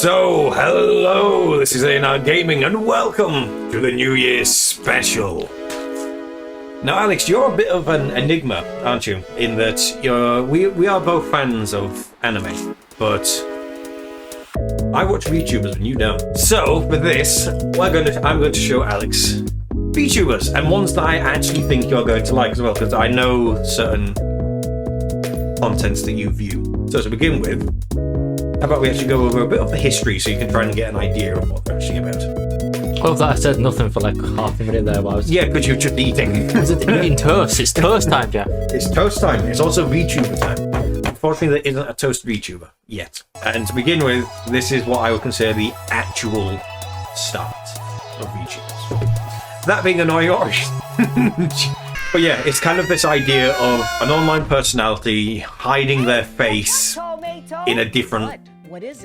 So, hello, this is A&R Gaming, and welcome to the New Year's special. Now, Alex, you're a bit of an enigma, aren't you? In that we are both fans of anime, but I watch VTubers and you don't. So, for this, I'm going to show Alex VTubers, and ones that I actually think you're going to like as well, because I know certain contents that you view. So, to begin with, how about we actually go over a bit of the history so you can try and get an idea of what they're actually about. Well, that I said nothing for like half a minute there, but I was... Yeah, because you're just eating. I was eating toast. It's toast time, Jack. It's toast time. It's also VTuber time. Unfortunately, there isn't a toast VTuber yet. And to begin with, this is what I would consider the actual start of VTubers. That being Annoying Orange. But yeah, it's kind of this idea of an online personality hiding their face in a different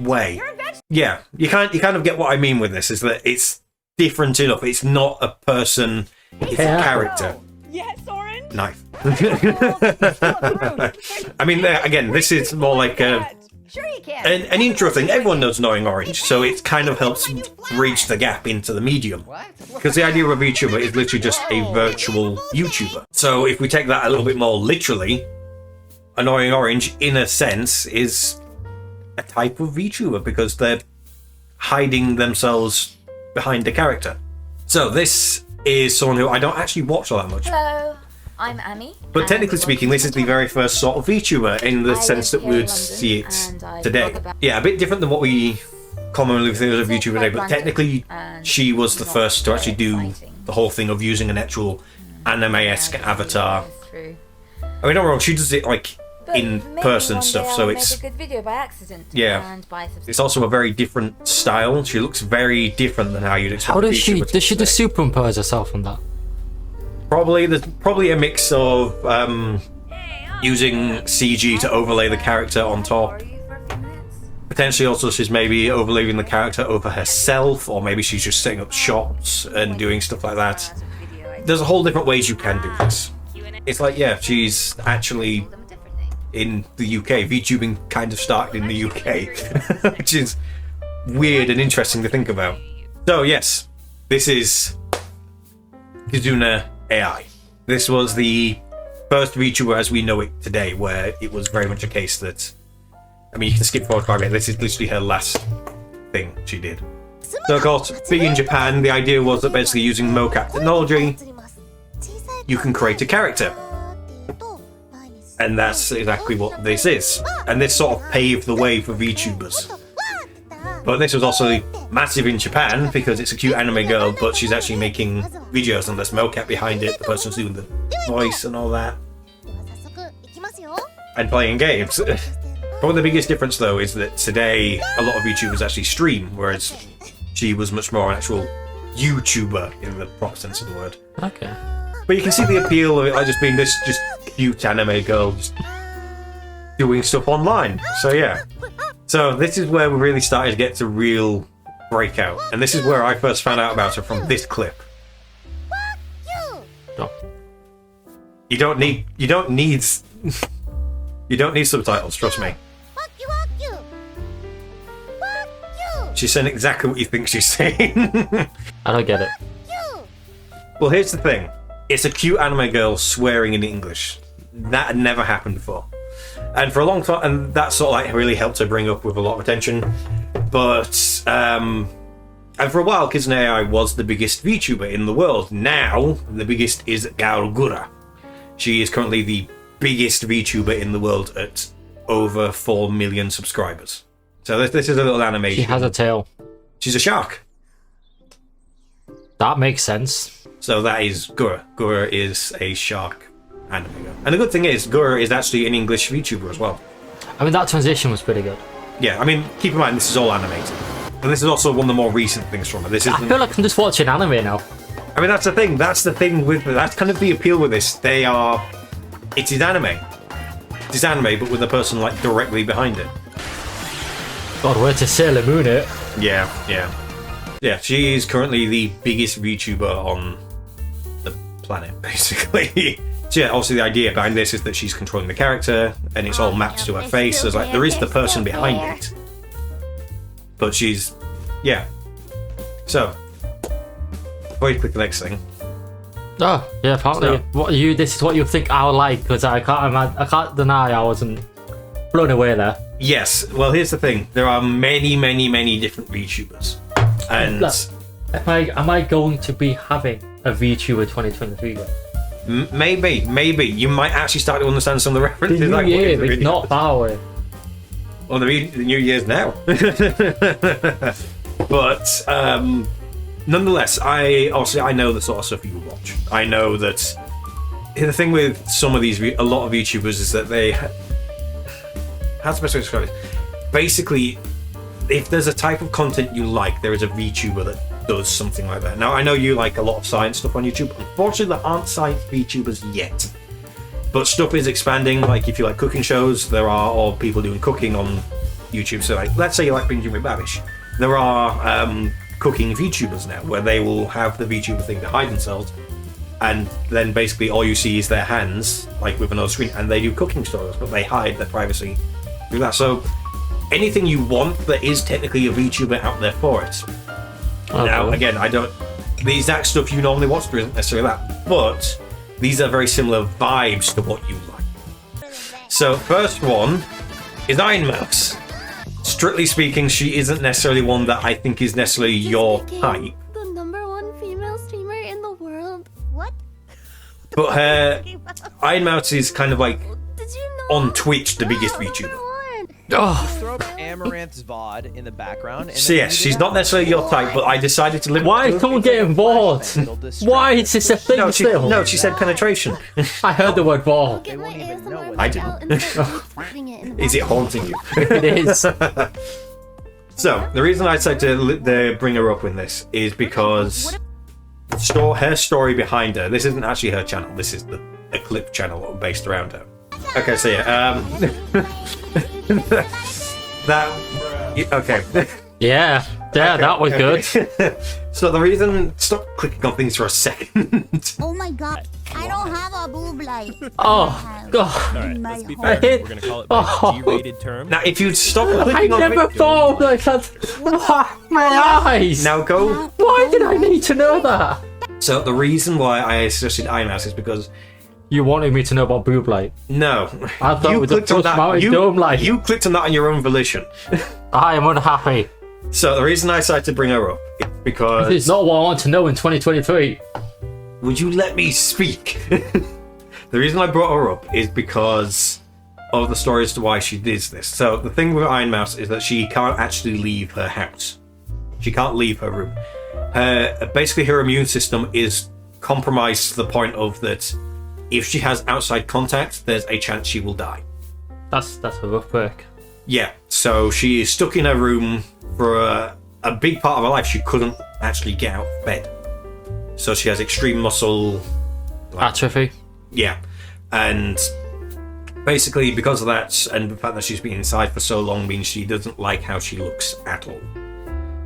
way. Yeah, you kind of get what I mean with this, is that it's different enough. It's not a person, it's a character. Yes, Orange. Knife. I mean, again, this is more like an intro thing. Everyone knows Annoying Orange, so it kind of helps bridge the gap into the medium. Because the idea of a VTuber is literally just a virtual YouTuber. So if we take that a little bit more literally, Annoying Orange, in a sense, is a type of VTuber because they're hiding themselves behind a character. So this is someone who I don't actually watch all that much. Hello, I'm Amy. But technically speaking, this is the very first sort of VTuber in the sense that we would see it today. Yeah, a bit different than what we commonly think of a VTuber today, but technically she was the first to actually do the whole thing of using an actual anime-esque avatar. I mean, don't wrong, she does it like in-person stuff, so it's... Made a good video by accident. Yeah. It's also a very different style. She looks very different than how you'd expect. How does she just superimpose herself on that? There's probably a mix of using CG to overlay the character on top. Potentially also she's maybe overlaying the character over herself, or maybe she's just setting up shots and doing stuff like that. There's a whole different ways you can do this. It's like, yeah, she's actually in the UK. VTubing kind of started in the UK, which is weird and interesting to think about. So yes, this is Kizuna AI. This was the first VTuber as we know it today, where it was very much a case that, I mean, you can skip forward quite a bit. This is literally her last thing she did. So of course, big in Japan, the idea was that basically using mocap technology, you can create a character. And that's exactly what this is. And this sort of paved the way for VTubers. But this was also massive in Japan because it's a cute anime girl, but she's actually making videos and there's mocap behind it, the person's doing the voice and all that. And playing games. Probably the biggest difference though is that today a lot of VTubers actually stream, whereas she was much more an actual YouTuber in the proper sense of the word. Okay. But you can see the appeal of it, like just being this just cute anime girl just doing stuff online. So yeah. So this is where we really started to get to real breakout. And this is where I first found out about her, from this clip. Oh. You don't need subtitles, trust me. She's saying exactly what you think she's saying. I don't get it. Well, here's the thing. It's a cute anime girl swearing in English. That had never happened before. And for a long time, and that sort of like really helped her bring up with a lot of attention. But, and for a while, Kizuna AI was the biggest VTuber in the world. Now, the biggest is Galgura. She is currently the biggest VTuber in the world at over 4 million subscribers. So this is a little animation. She has a tail. She's a shark. That makes sense. So that is Gura. Gura is a shark anime girl. And the good thing is, Gura is actually an English VTuber as well. I mean, that transition was pretty good. Yeah, I mean, keep in mind, this is all animated. And this is also one of the more recent things from her. I feel like I'm just watching anime now. I mean, that's the thing. That's kind of the appeal with this. It is anime. It is anime, but with a person, like, directly behind it. God, where to Sailor Moon it? Yeah. Yeah, she is currently the biggest VTuber on the planet, basically. So yeah, obviously the idea behind this is that she's controlling the character, and it's all mapped to her face. So it's like, there is the person behind it. But she's, yeah. So, very quick next thing. Oh, yeah, apparently. So- This is what you think I would like, because I can't deny I wasn't blown away there. Yes, well, here's the thing. There are many, many, many different VTubers. And Look, am I going to be having a VTuber 2023 then? maybe. You might actually start to understand some of the references. The new like, what year, is it's really- not far away. Well, the New Year's now. But nonetheless, I know the sort of stuff you watch. I know that the thing with some of these, a lot of YouTubers is that they. How's the best way to describe it? Basically, if there's a type of content you like, there is a VTuber that does something like that. Now, I know you like a lot of science stuff on YouTube. Unfortunately, there aren't science VTubers yet. But stuff is expanding. Like, if you like cooking shows, there are or people doing cooking on YouTube. So, like, let's say you like Binging with Babish. There are cooking VTubers now, where they will have the VTuber thing to hide themselves, and then basically all you see is their hands, like with another screen, and they do cooking stories, but they hide their privacy through that. So, anything you want that is technically a VTuber out there for it. Okay. Now, again, the exact stuff you normally watch there isn't necessarily that, but these are very similar vibes to what you like. So, first one is Iron Mouse. Strictly speaking, she isn't necessarily one that I think is necessarily your type. The #1 female streamer in the world. What? But her Iron Mouse is kind of like Did you know? on Twitch the biggest Wow, VTuber. #1. Oh, Throw up Amaranth's VOD in the background. And So then yes, leave it she's out. not necessarily your type, but I decided to live. why is someone getting bored? Why is this a thing No, still? she said penetration. I heard the word ball. Get my won't even know ASMR what I mic didn't. out and start putting it in the Is it background. haunting you? It is. So the reason I decided to bring her up in this is because her story behind her. This isn't actually her channel. This is a clip channel based around her. Okay, so yeah, okay. Yeah, that was good. So the reason, stop clicking on things for a second. Oh my god, I don't have a boob light. Oh, God. Alright, My let's be home. fair. hate- We're gonna call it by Oh. G-rated term. Now, if you stop I clicking on never thought like that. My eyes. now go. Why did I need to know that? So the reason why I suggested iMouse is because You wanted me to know about boob light. no, I thought it was a clicked on plus mounted that. dome light. You clicked on that on your own volition. I am unhappy. So the reason I decided to bring her up is because This is not what I want to know in 2023. would you let me speak? The reason I brought her up is because of the story as to why she does this. So the thing with Iron Mouse is that she can't actually leave her house. She can't leave her room. Basically, her immune system is compromised to the point of that if she has outside contact, there's a chance she will die. That's a rough break. Yeah, so she is stuck in her room for a big part of her life. She couldn't actually get out of bed. So she has extreme muscle. Atrophy. Yeah. And basically, because of that, and the fact that she's been inside for so long means she doesn't like how she looks at all.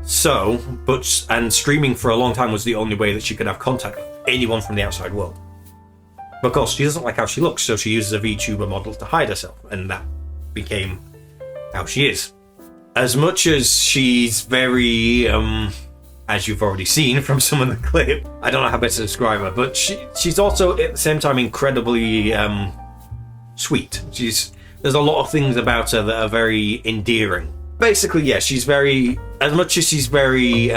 So, and streaming for a long time was the only way that she could have contact with anyone from the outside world. But of course, she doesn't like how she looks, so she uses a VTuber model to hide herself, and that became how she is. As much as she's very, as you've already seen from some of the clip, I don't know how best to describe her, but she's also at the same time incredibly sweet. There's a lot of things about her that are very endearing. Basically, yeah, she's very, as much as she's very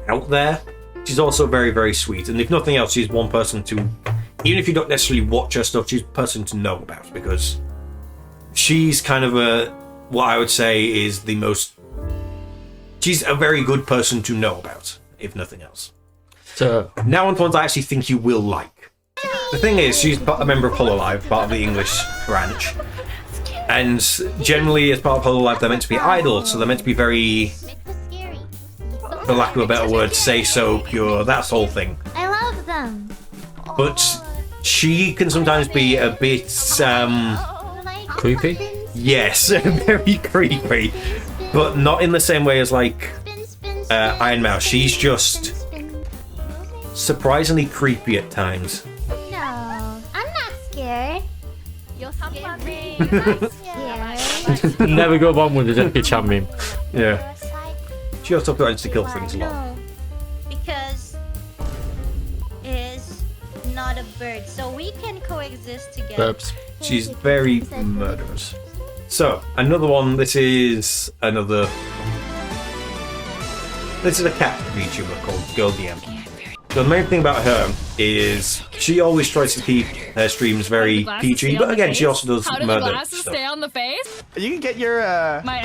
out there, she's also very, very sweet. And if nothing else, she's one person to, even if you don't necessarily watch her stuff, she's a person to know about, because she's kind of what I would say is she's a very good person to know about, if nothing else. So, Now on to ones I actually think you will like. The thing is, she's a member of Hololive, part of the English branch. And generally, as part of Hololive, they're meant to be idols, so they're meant to be very, for lack of a better word, say so, pure, that whole thing. I love them. But she can sometimes be a bit, creepy? yes, very creepy. But not in the same way as, like, Iron Mouse. She's just surprisingly creepy at times. No, I'm not scared. You're scared. I'm not scared. Never go wrong with the Jackie Chan meme. Yeah. She also threatens to kill things a lot. No, because is not a bird, so we can coexist together. Burps. She's very murderous. So, another one, this is a cat VTuber called Girl DM. So the main thing about her is she always tries to keep her streams very PG, but again, she also does How do the murder glasses stuff. stay on the face? You can get your.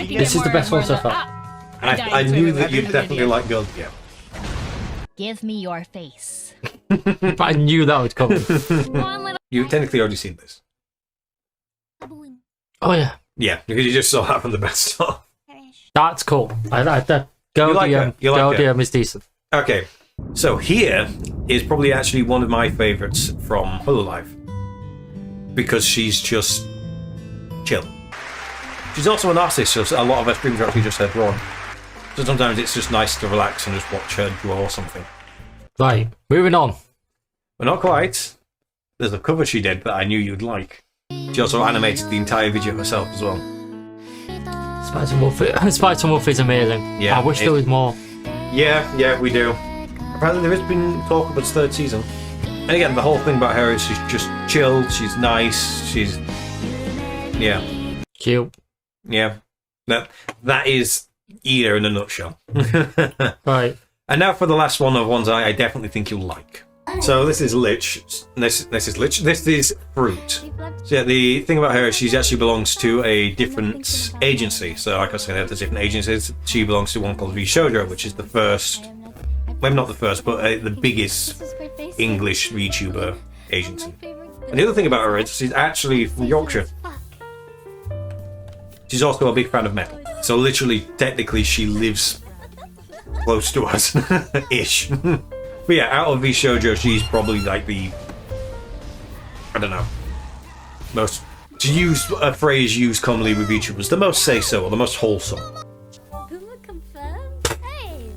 This is the best one so far. And I knew that you'd definitely like Girl DM. Give me your face. But I knew that would come. One little You've technically already seen this. Oh yeah, Yeah, because you just saw that from the best stuff. that's cool. I like that. Girl You like DM. her? You like Girl her? DM is decent. Okay, so here is probably actually one of my favourites from Hololive. Because she's just chill. She's also an artist, so a lot of her streams are actually just her drawing. So sometimes it's just nice to relax and just watch her draw something. Right, moving on. But not quite. There's a cover she did that I knew you'd like. She also animated the entire video herself as well. Spider Wolf is amazing. Yeah, I wish there was more. Yeah, we do. Apparently there has been talk about its third season. And again, the whole thing about her is she's just chilled, she's nice, she's... Yeah. Cute. Yeah. That is Ida in a nutshell. Right. And now for the last one of ones I definitely think you'll like. So this is Lich. This is Lich. This is Fruit. So yeah, the thing about her is she actually belongs to a different agency. So like I said, there's different agencies. She belongs to one called Vshoujo, which is the first, well, not the first, but the biggest English VTuber agency. And the other thing about her is she's actually from Yorkshire. She's also a big fan of metal. So literally, technically, she lives close to us, ish. But yeah, out of Vshoujo, she's probably like the, I don't know, most, to use a phrase used commonly with VTubers, the most say-so, or the most wholesome. Boomer confirmed? Hey!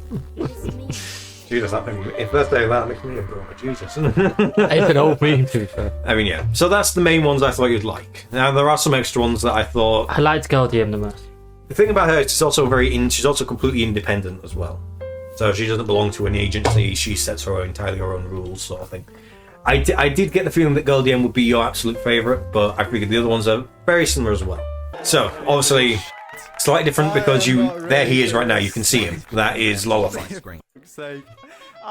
Jesus, that thing, if that's that makes me a boomer, Jesus. It's an old meme, to be fair. I mean, yeah. So that's the main ones I thought you'd like. Now, there are some extra ones that I thought... I liked Girl DM the most. The thing about her is she's also she's also completely independent as well. So she doesn't belong to an agency, she sets entirely her own rules, sort of thing. I did get the feeling that Girl DM would be your absolute favourite, but I figured the other ones are very similar as well. So, obviously, slightly different because there he is right now, you can see him. That is Lollapalooza.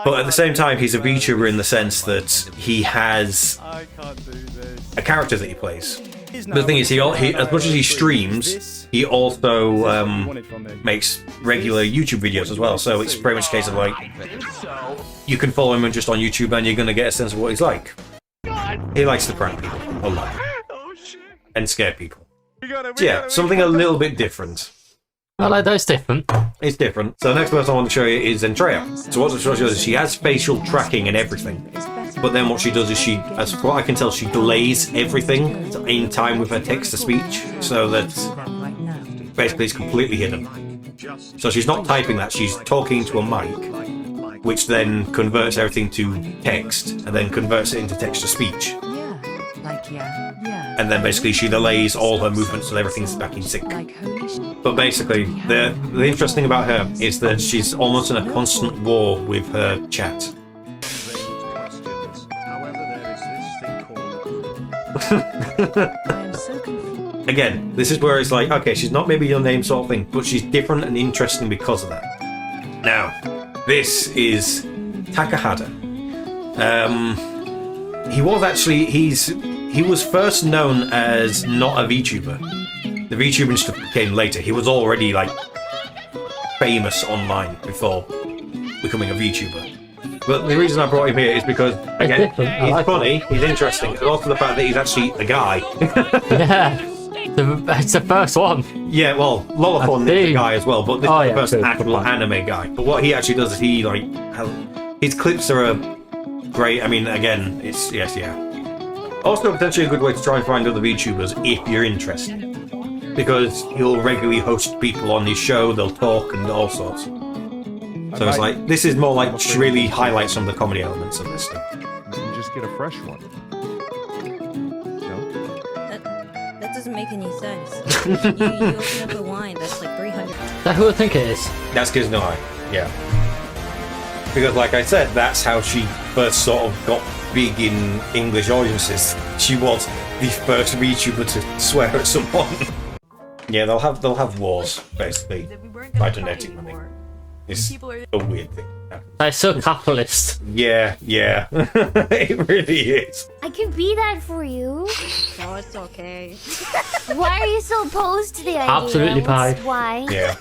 But at the same time, he's a VTuber in the sense that he has a character that he plays. But the thing is, he as much as he streams, he also makes regular YouTube videos as well. So it's pretty much a case of like, you can follow him just on YouTube and you're going to get a sense of what he's like. He likes to prank people a lot and scare people. So yeah, something a little bit different. I like those different. It's different. So the next person I want to show you is Zentrea. So what she does is she has facial tracking and everything. But then what she does is she, as what I can tell, she delays everything in time with her text-to-speech, so that basically it's completely hidden. So she's not typing that, she's talking to a mic, which then converts everything to text, and then converts it into text-to-speech. And then basically she delays all her movements so everything's back in sync. But basically, the interesting thing about her is that she's almost in a constant war with her chat. Again, this is where it's like, okay, she's not maybe your name sort of thing, but she's different and interesting because of that. Now, this is Takahata. He was first known as not a VTuber. The VTubing stuff came later. He was already like famous online before becoming a VTuber. But the reason I brought him here is because, again, he's funny, he's interesting, and also the fact that he's actually a guy. Yeah, it's the first one. Yeah, well, Lollapalooza is a guy as well, but this is the first actual anime guy. But what he actually does is his clips are great. I mean, again, it's, yes, yeah. Also, potentially a good way to try and find other VTubers if you're interested. Because he'll regularly host people on his show, they'll talk and all sorts. So it's like, this is more like really highlights some of the comedy elements of this stuff. You can just get a fresh one. No? That doesn't make any sense. you open up a line that's like 300. Is that who I think it is? That's Kiznai, yeah. Because like I said, that's how she first sort of got big in English audiences. She was the first VTuber to swear at someone. Yeah, they'll have wars, basically, by donating money. It's a weird thing. That's so capitalist. Yeah, it really is. I can be that for you. No, it's okay. Why are you so opposed to the idea? Absolutely pie. Why? Yeah.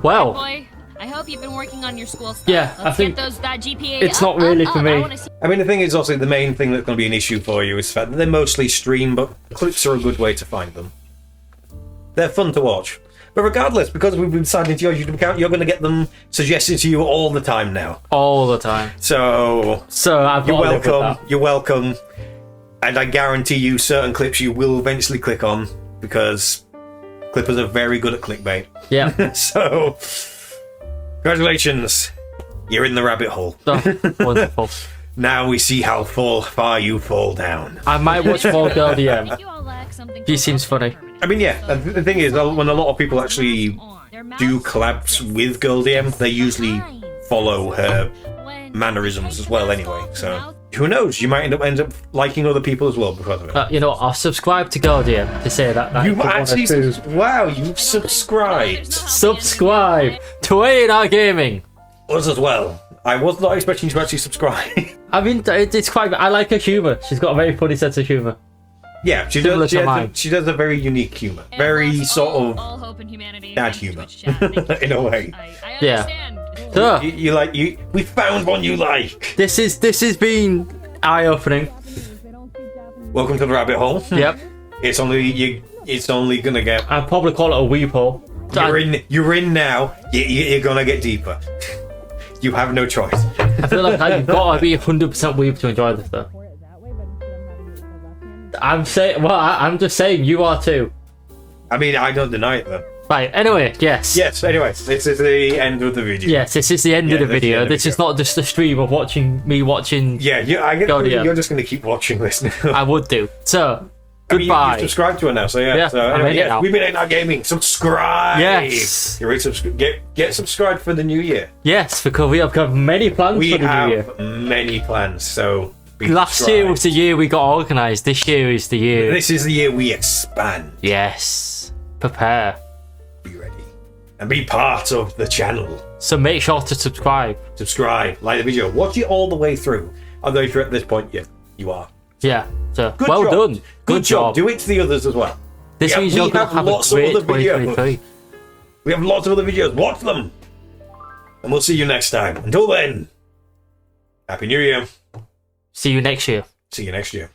Well, Boy, I hope you've been working on your school stuff. yeah, Let's I think get that GPA it's up, not really up, for up. me. I wanna see- I mean, the thing is, also, the main thing that's going to be an issue for you is the fact that they're mostly stream, but clips are a good way to find them. They're fun to watch. But regardless, because we've been signed into your YouTube account, you're going to get them suggested to you all the time now. all the time. So, So you're welcome. You're welcome. And I guarantee you certain clips you will eventually click on, because clippers are very good at clickbait. Yeah. So, congratulations. You're in the rabbit hole. Oh, wonderful. Now we see how far you fall down. I might watch more Girl DM. If you all lack something She for seems help, funny. I mean, yeah, the thing is, when a lot of people actually do collabs with Girl DM, they usually follow her mannerisms as well anyway. So, who knows? You might end up liking other people as well because of it. You know what? I'll subscribe to Girl DM to say that. You've actually... Wow, you've subscribed. Subscribe to A&R Gaming. Us as well. I was not expecting you to actually subscribe. I mean, it's quite... I like her humour. She's got a very funny sense of humour. Yeah, she Similar does. to mine. She does a very unique humor, And very lost sort all of hope in humanity. dad Thank you, humor, Twitch chat. Thank you. in a way. I Yeah. understand. So, You like you. We found one you like. this has been eye-opening. Welcome to the rabbit hole. Yep. It's only gonna get. I'd probably call it a weep hole. You're in now. You're gonna get deeper. You have no choice. I feel like you've got to be 100% weep to enjoy this, though. I'm just saying you are too. I mean, I don't deny it though. Right. Anyway, yes. Yes. Anyway, this is the end of the video. Yes, this is the end Yeah, of the that's the video. end of the This is not just a stream of me watching. Yeah. I get God, yeah. You're just gonna keep watching this now. I would do. So, I mean, goodbye. you've subscribed to her now, so yeah. Yeah, so I'm anyway, in it yes, now. we've been A&R Gaming. Subscribe. Yes. You're ready. Get subscribed for the new year. Yes, because we have got many plans We for the new year. have many plans. So be Last year subscribed. was the year we got organised. This year is the year. This is the year we expand. Yes. Prepare. Be ready and be part of the channel. So make sure to subscribe. Subscribe, like the video, watch it all the way through. Although if you're at this point, yeah, you are. Yeah. So Good well job. done. Good job. Do it to the others as well. This Yeah, means we you're going have to have a lots of great other videos. 2023. We have lots of other videos. Watch them, and we'll see you next time. Until then, Happy New Year. See you next year. See you next year.